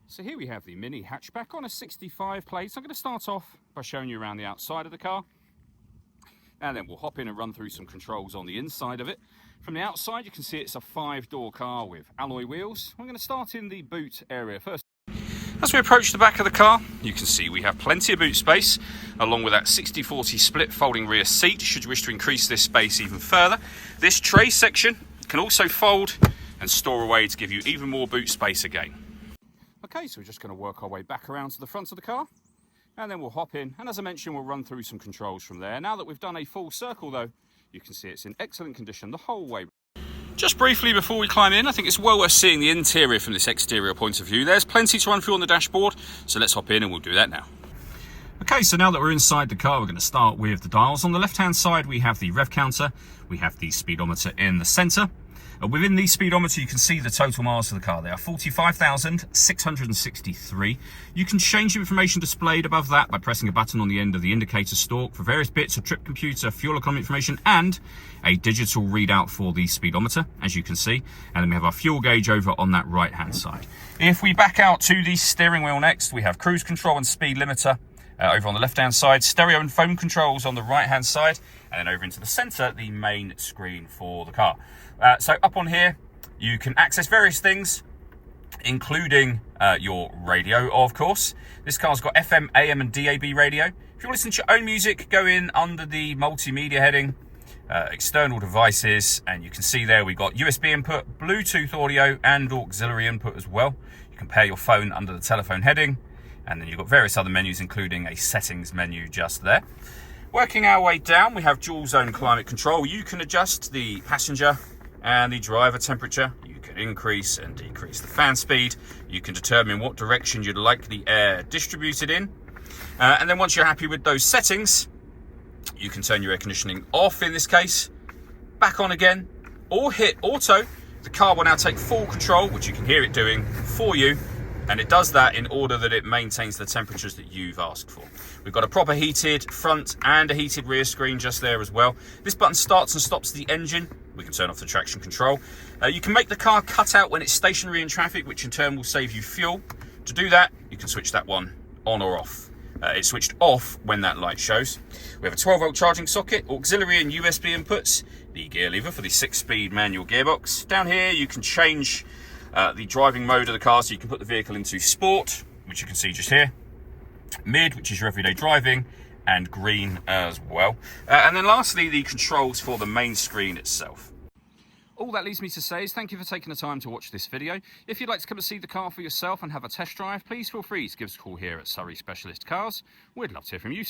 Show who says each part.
Speaker 1: So here we have the Mini hatchback on a 65 plate. So I'm going to start off by showing you around the outside of the car. And then we'll hop in and run through some controls on the inside of it. From the outside, you can see it's a 5-door car with alloy wheels. We're going to start in the boot area first. As we approach the back of the car, you can see we have plenty of boot space, along with that 60-40 split folding rear seat, should you wish to increase this space even further. This tray section can also fold and store away to give you even more boot space again. Okay, so we're just going to work our way back around to the front of the car, and then we'll hop in, and as I mentioned, we'll run through some controls from there. Now that we've done a full circle though, you can see it's in excellent condition the whole way. Just briefly before we climb in, I think it's well worth seeing the interior from this exterior point of view. There's plenty to run through on the dashboard, so let's hop in and we'll do that now. Okay, so now that we're inside the car, we're going to start with the dials. On the left-hand side, we have the rev counter, we have the speedometer in the centre. Within the speedometer, you can see the total miles of the car. They are 45,663. You can change the information displayed above that by pressing a button on the end of the indicator stalk for various bits of trip computer, fuel economy information, and a digital readout for the speedometer, as you can see. And then we have our fuel gauge over on that right-hand side. If we back out to the steering wheel next, we have cruise control and speed limiter over on the left-hand side, stereo and phone controls on the right-hand side, and then over into the centre, the main screen for the car. So up on here, you can access various things, including your radio, of course. This car's got FM, AM and DAB radio. If you want to listen to your own music, go in under the multimedia heading, external devices, and you can see there we've got USB input, Bluetooth audio and auxiliary input as well. You can pair your phone under the telephone heading, and then you've got various other menus, including a settings menu just there. Working our way down, we have dual zone climate control. You can adjust the passenger and the driver temperature. You can increase and decrease the fan speed. You can determine what direction you'd like the air distributed in. And then once you're happy with those settings, you can turn your air conditioning off in this case, back on again, or hit auto. The car will now take full control, which you can hear it doing for you. And it does that in order that it maintains the temperatures that you've asked for. We've got a proper heated front and a heated rear screen just there as well. This button starts and stops the engine. We can turn off the traction control. You can make the car cut out when it's stationary in traffic, which in turn will save you fuel. To do that, you can switch that one on or off. It's switched off when that light shows. We have a 12-volt charging socket, auxiliary and USB inputs, the gear lever for the 6-speed manual gearbox. Down here, you can change the driving mode of the car, so you can put the vehicle into sport, which you can see just here, mid, which is your everyday driving, and green as well. And then lastly, the controls for the main screen itself. All that leaves me to say is thank you for taking the time to watch this video. If you'd like to come and see the car for yourself and have a test drive, please feel free to give us a call here at Surrey Specialist Cars. We'd love to hear from you.